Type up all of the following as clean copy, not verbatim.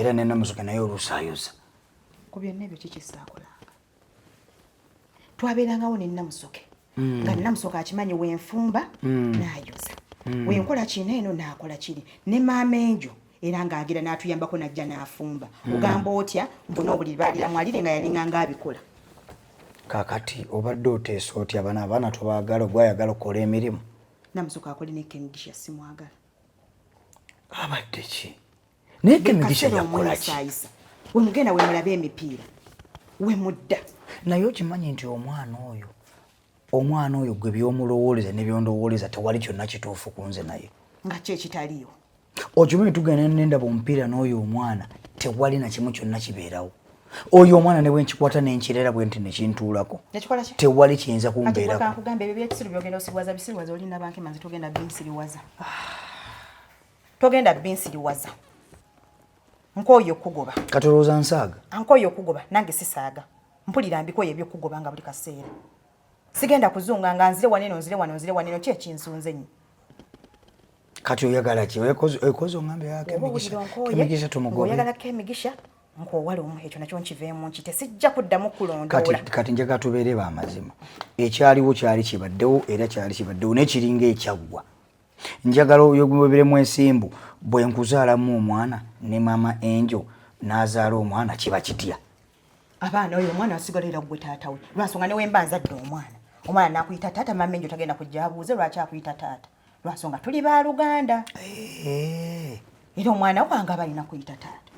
era ne Namusoke naye olusaayoza ku byonna ebyo kikisaakolanga twabeerangawo ne Namusoke nga Namusoke akimanyi wenfumba n'ayoza wenkola kino eno n'akola kiri ne maama enjo era ng'agira n'atuyambako n'ajja n'afumba ogamba otya mbona obuliri baalira mwalire nga yalinganga abikola kakati obadde oteesa otya abaana tobaagala ogwayagala okukola emirimu Namusoke akola n'ekemigisha simwagala abadde ki naye ekemigisha yakola ki we mugenda we mulabe emipiira we mudda naye okimanyi nti omwana oyo gwe by'omulowooleza ne by'ondowooleza tewali kyonna kituufu ku nze naye nga ki ekitaliyo okimanyi tugenda nendaba omupiira n'oyo omwana tewali na kimu kyonna kibeerawo oyo omwana ne bwenkikwata n'enkirera bwe nti nekintuulako tewali kiyinza kumbeerako kankugamba ebyo byekisiru byogenda osiriwaza bisiriwaza olina banke manzi togenda binsiriwaza togenda binsiriwaza nkooyo okugoba katolooza nsaaga nkooyo okugoba nange sisaaga mpulira mbikoyo ebyokugoba nga buli kaseera sigenda kuzunga nga nzire waneno ki ekinsunze nnyo kati oyagala ki ekoze ongambe yako emigisha tumugobe oyagalako emigisha nkoowala omu ekyo nakyo nkiveemu nkite sijja kuddamu kulondoola kati njaga tubeere b'amazima ekyaliwo kyali kibaddewo era kyali kibaddewo n'ekiringa ekyaggwa njagala oyogweremu ensimbu bwe nkuzaalamu omwana ne maama enjo n'azaala omwana kiba kitya abaana oyo omwana asigala era gwe taata we lwansonga newe mba nzadde omwana n'akuyita taata maama enjo tagenda kujja abuuze lwaki akuyita taata lwansonga tuli baaluganda era omwana wange aba alina kuyita taata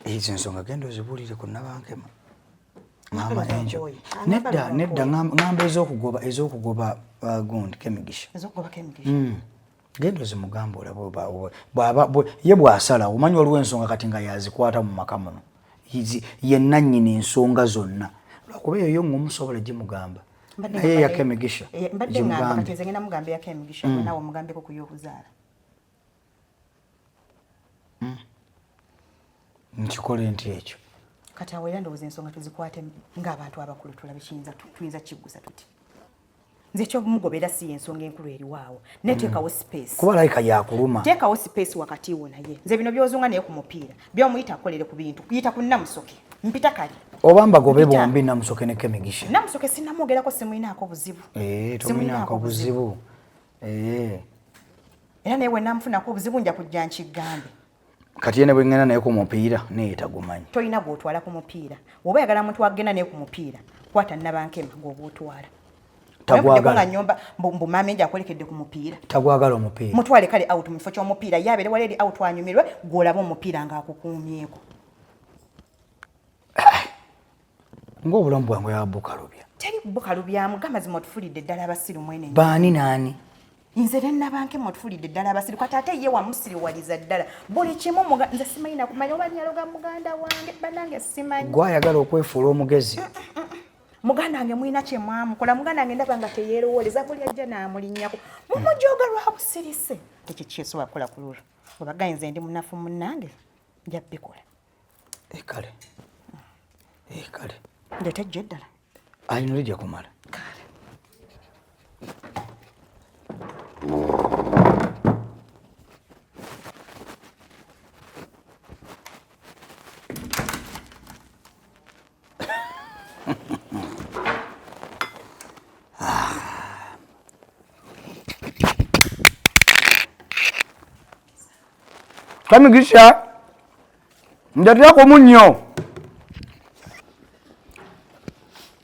ezo ensonga genda ozibuulire ku Nabankema maama enjo nedda ngamba ez'okugoba gundi kemigisha genda ozimugamba olaba ye bw'asala omanyi waliwo ensonga kati nga yazikwata mu maka muno yenna nnyini ensonga zonna lwakuba eyo yo ng'omusobola gimugamba naye yakemigisha mbadde ngenda mugamba yakemigisha nawe omugambeko ku y'okuzaala nkikole nti ekyo kati awo era ndowooza ensonga tuzikwate ng'abantu abakulu tulabe tuyinza kiggusa tuti nze ekyomugobera si ensonga enkulu eriwaawo neteekawo space kuba layika yakuluma teekawo space wakati wo naye nze bino byozunga naye ku mupiira byomuyita akolere ku bintu kuyita ku Namusoke mpita kali oba mbagobe bombi Namusoke ne Kemigisha Namusoke sinamwogerako simulinaako buzibu tomulinaako buzibu era naye bwe namufunako obuzibu nja kujja nkigambe kati yene bwe ngenda naye ku mupiira naye tagumanyi tolina gw'otwala ku mupiira oba yagala muntu agenda naye ku mupiira kwata Nabankema gw'oba otwala tagwagala nyomba mbu maama enjo akolekedde ku mupiira tagwagala omupiira mutwale kale out mu kifo ky'omupiira yabeere wali eri out anyumirwe gw'olaba omupiira ng'akukuumyeko ng'obulamu bwange yabukalubya teri bukalubyamu gamazima otufulidde ddala abasiru mwene baani naani nze Nabankema otufulidde ddala abasiru kati ate ye wamusiriwaliza ddala buli kimu nze simanyi nakumanya oba nyaloga muganda wange banange simanyi gwayagala okwefuula omugezi muganda wange mulina kye mwamukola muganda wange ndaba nga teyeerowooleza buli ajja n'amulinnyako mumujooga lwa busirise ekyo kyesobola kukola ku lulwo obagaye nze ndi munafu munnange nja bikola kale ndeeta ejjo eddala ayino lijja kumala Kemigisha ndeetako munnyo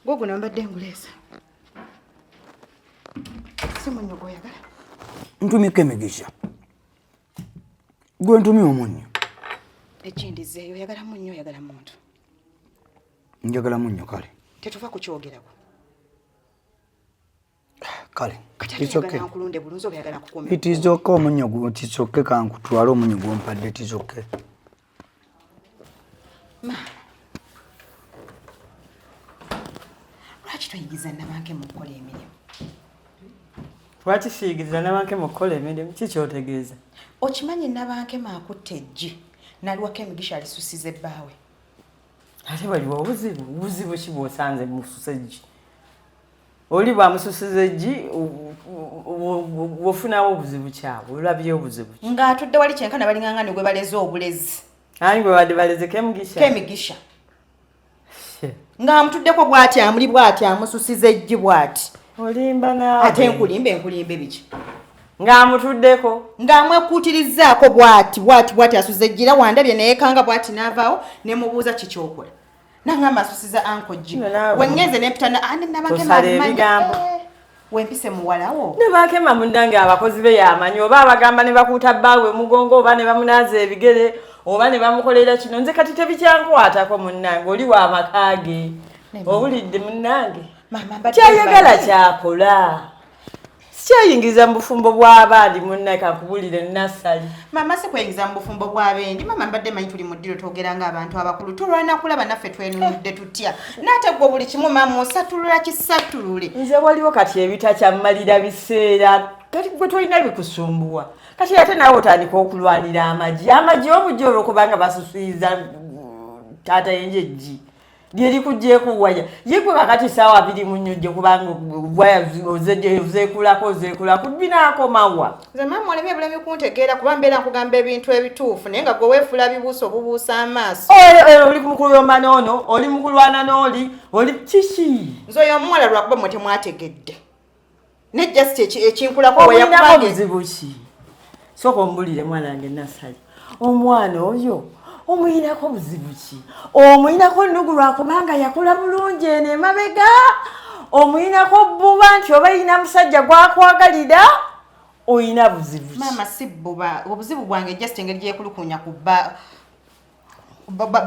gwoguno mbadde nguleesa si munnyo gw'oyagala ntumye Kemigisha gwe ntumye omunnyo ekindizeeyo oyagala munnyo oyagala muntu njagala munnyo kale tetuva ku kyogerako kale nkulunde bulunzi oba oyagala kukuumira itizoke omunnyo gwo tizoke kankutwale omunnyo gwompadde tizoke lwaki toyigiza Nabankema okukola emirimu lwaki siyigiriza Nabankema okukola emirimu kikyotegeeza okimanyi Nabankema akutte eggi naliwako Emigisha alisusiza ebbaawe ate waliwo obuzibu ki bw'osanze mususa eggi oli bwamususiza eggi wofunawo obuzibu kyabwe olabye obuzibu ng'atudde wali kyenkana balingangane gwe baleze obulezi ayi gwe badde baleze kemigisha ng'amutuddeko bw'ati amuli bw'ati amususiza eggi bw'ati olimba naawe ate enkulimbe biki ng'amutuddeko ng'amwekuutirizzaako bw'ati asuza eggira wandabye neyekanga bw'ati n'avaawo ne mubuuza kikyokola nangamba asusiza ankojji wengenze nempita ebigambo wempise muwalawo ne bakema mundange abakozi be yamanyi oba abagamba ne bakuuta bbaawe mugongo oba ne bamunaaza ebigere oba ne bamukolera kino nze kati tebikyankwatako munnange oli wa makaage obulidde munnange kyayagala kyakola sikyayingiza mu bufumbo bw'abandi munnange kakubulire nassali mama si kweyingiza mu bufumbo bw'abendi mama mbadde manyi tuli mu ddiro twogera ng'abantu abakulu tulwana kulaba naffe twenunudde tutya naate gwe buli kimu mama osatulula kisatulule nze waliwo kati ebitakyamalira biseera kati gwe tolina bikusumbuwa kati ate naawe otandika okulwanira amagi obujja olwokubanga basusuyiza taata yenjejji lyerikugjeeko waya yegwe kakati saawa 2 mu nnyojje kubanga waya ozeekulako binaakomawa nze mama oleme bulemi kuntegeera kuba mbeera nkugamba ebintu ebituufu naye nga gwe weefula bibuusa obubuusa amaaso oli mukuluyomba n'ono oli mukulwana n'oli oli kiki nze oyo omuwala lwakuba mwe temwategedde ne just ekinkulako weyakubanga obuzibu ki sooka ombulire mwanange Nassali omwana oyo omuyinako obuzibu ki omuyinako nnugu lwakubanga yakula bulungi eno emabega omuyinako bbuba nti oba yina musajja gwakwagalira oyina buzibu ki mama si bbuba obuzibu bwange just engeri gyekulukunya ku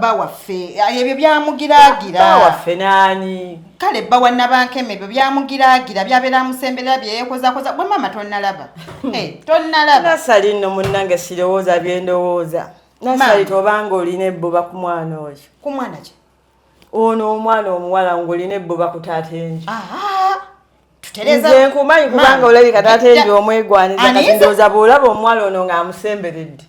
bawaffe ebyo byamugiraagira waffe naani kale bba wannabankeme ebyo byamugiraagira byabeera musemberera byeyekozaakoza gwe mama tonnalaba tonnalaba Nassali nno munnange sirowooza byendowooza Nassali tobanga olina ebbuba ku mwana oyo ku mwana ki ono omwana omuwala ng'olina ebbuba ku taata enju nze nkumanyi kubanga olabika taata enju omwegwaniza kati ndowooza bw'olaba omuwala ono ng'amusemberedde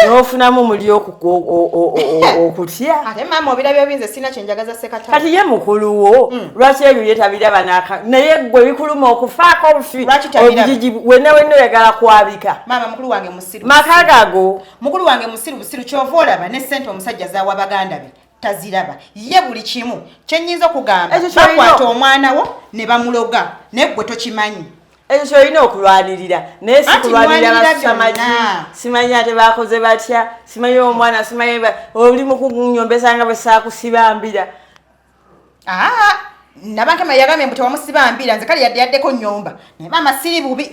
n'ofunamu muli okutya ate maama obirabyo binze sina kyenjagaza sekata kati ye mukuluwo lwaki ebyo ye tabiraba naye gwe bikuluma okufaako obufi obugigi wenna oyagala kwabika maama mukulu wange musiru maka gago mukulu wange musiru busiru kyova olaba ne ssente omusajja zaawa baganda be taziraba ye buli kimu kyennyinza okugamba bakwata omwana wo ne bamuloga naye gwe tokimanyi ekyo kyolina okulwanirira naye sikulwanirira basamaki simanyi ate bakoze batya simanyi omwana simanyi oli mukunyombesa nga bwe saakusibambira nabankema yagambye mbu tewamusibambira nze kale yaddeko nnyomba naye maama siri bubi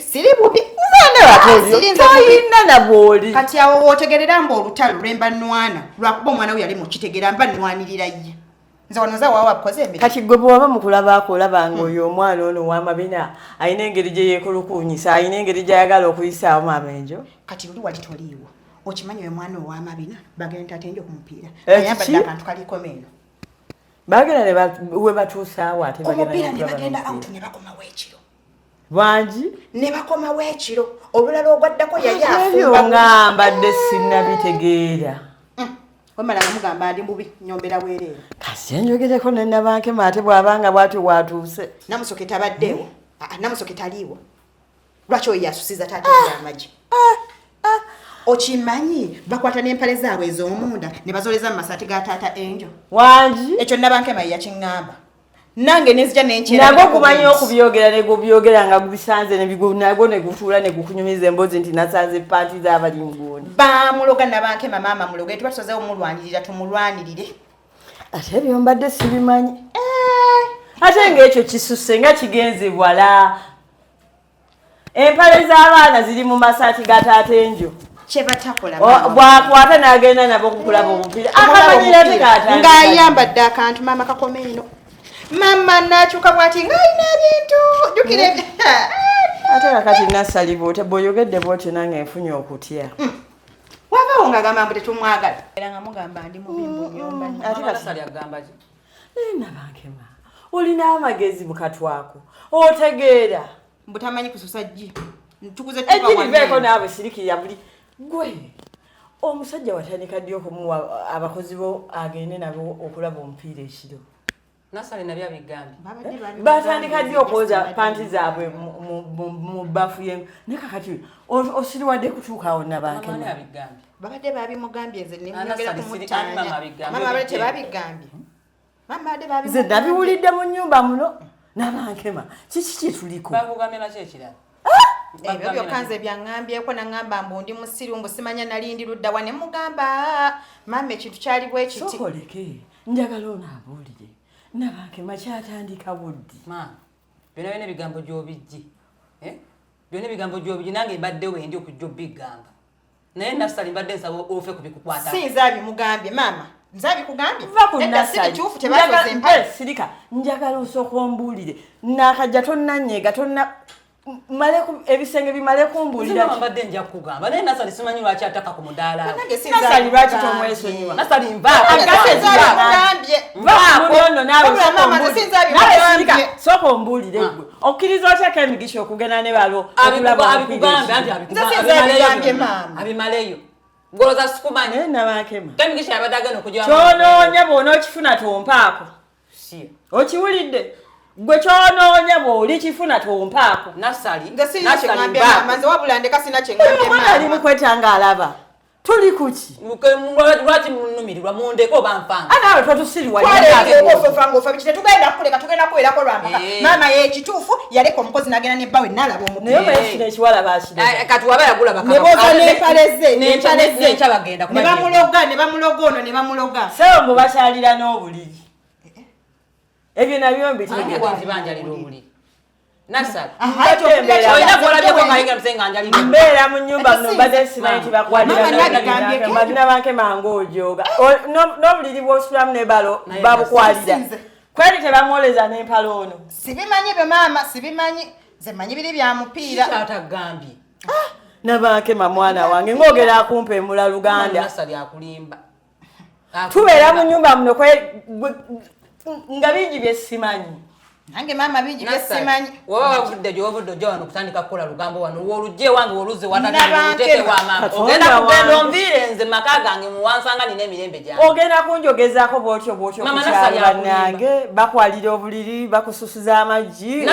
toyina nabwoli kati awo wootegerera mbu olutalo lwemba nnwana lwakuba omwana we yali mukitegeera mba nnwanirira ye nze wano nza waawa bukoze emiri kati gwe bw'oba mukulabaako olabanga oyo omwana ono w'amabina alina engeri gye yeekulukuunyisa alina engeri gy'ayagala okuyisaawo mamenjo kati luli wali toliiwo okimanyi oyo mwana ow'amabina bagenda atenje okumupiira ayambadde akantu kaliko meeno bagenda we batuusaawo ate omupiira ne bagenda out ne bakomawo ekiro bangi ne bakomawo ekiro olulala ogwaddako yali ebyo nga mbadde sinnabitegeera wamala namugamba ndi mubi nyombera bwereere kasi enjogereko nenabankema ate bw'abanga bwatyo bwatuuse namusoke tabaddewo namusoke taliiwo lwaki oyo yasusiza taata amagi okimanyi bakwata n'empale zaabwe ez'omunda ne bazoleza mu masaati ga taata enjo wangi ekyo nabankema yakiŋŋamba nange nezija nenkyera nago kumanyi okubyogera ne gubyogera nga gubisanze nago ne gutuula ne gukunyumiza emboozi nti nasanze panti z'abalingooni bamuloga nabankema maama muloge tuba tusazeewo mulwanirira tumulwanirire ate ebyo mbadde sibimanyi ate ng'ekyo kisusse nga kigenze bwala empale z'abaana ziri mu masaati ga taata enjo kyebatakola bwakwata n'agenda nabo kukulaba omupiira akamanyira ate ng'ayambadde akantu maama kakome eno mama nakyuka bwati ng'alina ebintu jukire ate kakati Nassali bw'oyogedde bwotyo nange nfunye okutya wabaawo ng'agamba mbu tetumwagala era nga mugamba ndi mubi mbunyomba ate Nassali agamba ki naye nabankema olina amagezi mu katwako otegeera mbutamanyi kususa ggi ntukuze ejjiriveeko naawe sirikirira buli gwe omusajja watandika ddi okumuwa abakozi bo agende nabo okulaba omupiira ekiro Nasali nabya bigambi batandika ddi okwoza panti zaabwe mu bafu ye ne kakati osiriwadde kutuukaawo nabanke babadde babimugambye nze nemwogera ku mutanda mama babadde tebabigambye mama babadde babimugambye nze nabiwulidde mu nnyumba muno nabankema kiki kituliko bakugambye naki ekirala ebyo byokka nze byaŋŋambyeko naŋŋamba mbu ndi musiru mbu simanya nalindi luddawa ne mugamba mama ekintu kyali bwe kiti sokoleke njagala onaabuulire nabankema kyatandika buddi byonna byonna ebigambo gy'obijji byonna ebigambo gy'obijji nange mbaddewo endi okujja obbigamba naye Nasali mbadde nsaba ofe ku bikukwata si nze abimugambye mama nze abikugambye edda si bituufu tebatoze empale sirika njagala osooka ombuulire naakajja tonnanyeega tonna maleku ebisenge bimale kumbuulira mbadde nja kugamba naye Nasali simanyi lwaki ataka ku mudaala Nasali lwaki tomwesonyiwa Nasali sooka ombuulire gwe okkiriza otyako emigisha okugenda ne balo abimaleyo goloza sikumanyi nabankema emigisha yabadde agenda okujja kyonoonya bw'ona okifuna tompaako okiwulidde gwe kyonoonya bw'oli kifuna tompaako Nasali nze wabula ndeka sina kyeŋŋambye ali mukwetanga alaba tuli kuki lwaki munumirirwa mundeko banfanga anaawe totusiriwa tetugenda kuleka tugenda kuwerako lwamaka maama yekituufu yaleka omukozi nagenda nebbawe nalaba naye mayesina ekiwala kati waba yagula neboza n'empaleze bagenda ne bamuloga ono ne bamuloga sewo mbu bakyalira n'obuliri ebyo nabyo mbitibanjalira obuliri Nasali mbeera mu nnyumba muno mbadde simanyi nti bakwalira banke mangu ojooga n'obuliri bw'osulamu ne balo babukwalira kweri tebamwoleza n'empala ono sibimanyi byo maama sibimanyi nze manyi biri bya mupiira atagambye nabankema mwana wange ng'ogera akumpa emula Luganda Nasali akulimba tubeera mu nnyumba muno nga bingi bye simanyi nange maama bingi byesimanyi waba wavudde gy'ovudde ojja wano okutandika kukola lugambo wano wolujje wange woluzze wataguteke wa maama ogenda kugenda onviire nze maka gange muwansanga nina emirembe gyange ogenda kunjogezaako bwotyo kukyalannange bakwalira obuliri bakususuza amaggi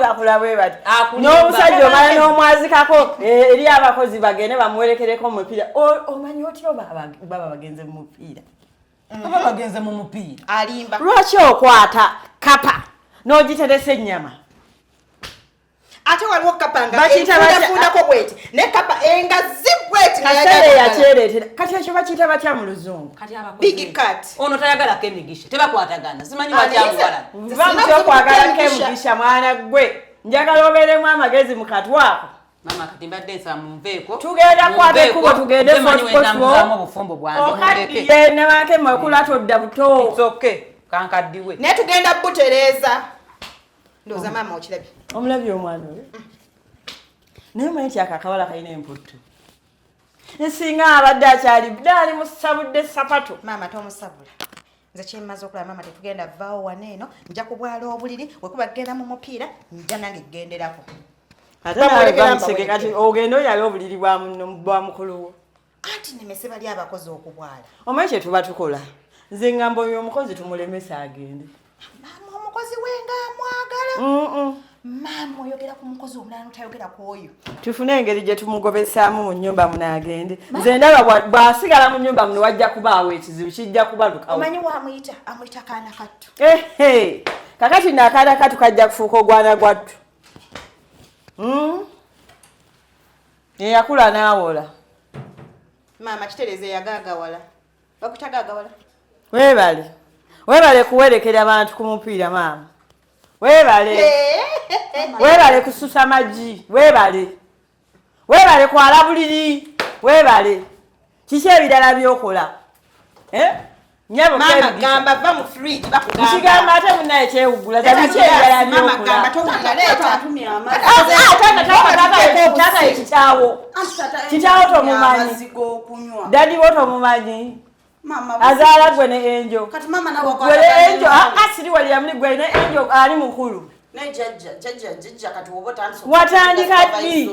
bakulabe bati n'omusajja omala n'omwazikako eri abakozi bagende bamuwerekereko mupiira omanyi otyo baba bagenze mu mupiira aba bagenze mu mupiira alimba lwaki okwata kapa n'ogiteresa ennyama ate waliwo kapa nga efundafundako bweti ne kapa engazi bweti kasere yakyereetera kati ekyo bakiyita batya mu luzungu big cat ono tayagalako emigisha tebakwatagana simanyi bakyamuwala bamuty okwagalako emigisha mwana gwe njagala obeeremu amagezi mu katwako mama kati mbadde nsaba munveeko tugenda kwata ekkubo tugende obufumbo bwange okaddiye ne bankema okula todda buto soke kankaddiwe naye tugenda butereeza ndowooza maama okirabye omulabye omwana oyo naye manyi nti akakawala kalina emputtu nsinga abadde akyali musabudde sapato maama tomusabula nze kyemmaze okulaba maama tetugenda vaawo waneeno nja kubwala obuliri wekuba kgenda mu mupiira nja nange ggenderako ate nawe bamusege kati ogenda oyali obuliri bwa mukuluwo anti nemese bali abakozi okubwala omanyi kye tuba tukola nze ngamba oyo omukozi tumulemesa agende maama omukozi wenga amwagala maama oyogera ku mukozi omulala notayogera ku oyo tufune engeri gye tumugobesaamu mu nnyumba muno agende nze ndaba bw'asigala mu nnyumba muno wajja kubaawo ekizibu kijja kubalukawo omanyi amuyita kaana kattu kakati naakaana kattu kajja kufuuka ogwana gwattu eyakula n'awola maama kitereze yagaagawala bakutagaagawala weebale kuwerekera abantu ku mupiira maama weebale kususa maggi weebale kwala buliri weebale kiki ebirala byokola Mama gamba va mu fridge bakugamba. Kigamba ate munaye kyewugula zabiki ebirala byokola. Mama gamba towulira leta atumya amazi. Tata ekitawo. Kitawo tomumanyi. Dadi wo tomumanyi. Mama azaala gwe ne Enjo. Kati mama nawo kwa Enjo asiri wali amuli gwe ne Enjo ali mukulu. Ne jajja kati wobota anso. Watandika ddi?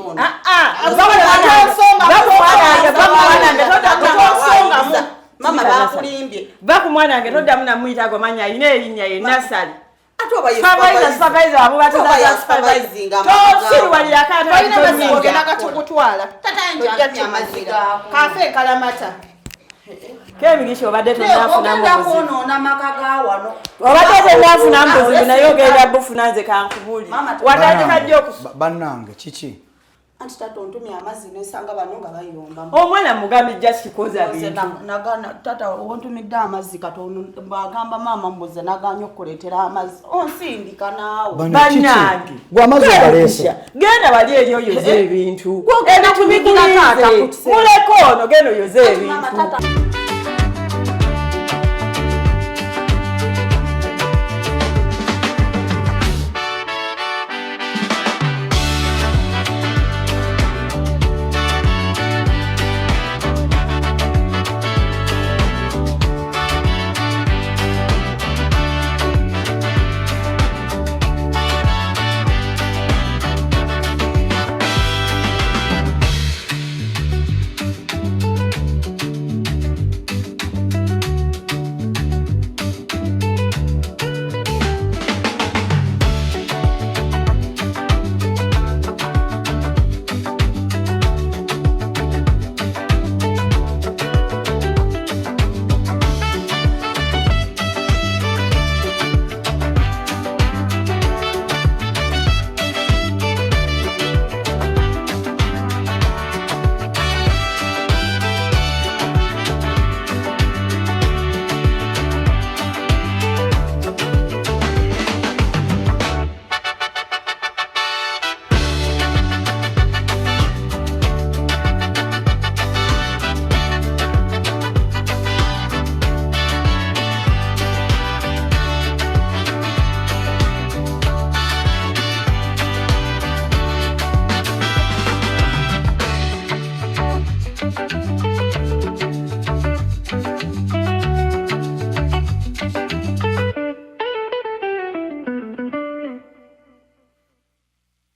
Mama bakulimbye. Ba ku mwana wange toddamu namuyita gomanya ayina erinnya ye Nasali. Ate oba supervisor abubatuza supervising tosirwalira akaata Toyina basigo genda katugutwala. Tatanja amaziga. Kafe kalamata. Kemigisha obadde tonafuna Ogenda mbuzi. kwonoona maka ga wano. Obadde tonafuna mbuzi naye ogenda bufuna nze kankubuli. Watandika nnyo bannange kiki? Anti tata ontumya amazzi n'esanga bano nga bayomba. Omwana mugambi just koza bintu. Nagana tata ontumidde amazzi katono bagamba mama mbuze naganya okuleetera amazzi. Onsindika naawe. Bannange. Gwe amazzi ogalese. Genda bali eri oyoze ebintu. Gwogenda kubigira taata kutse. Muleko ono genda oyoze ebintu. Mama tata.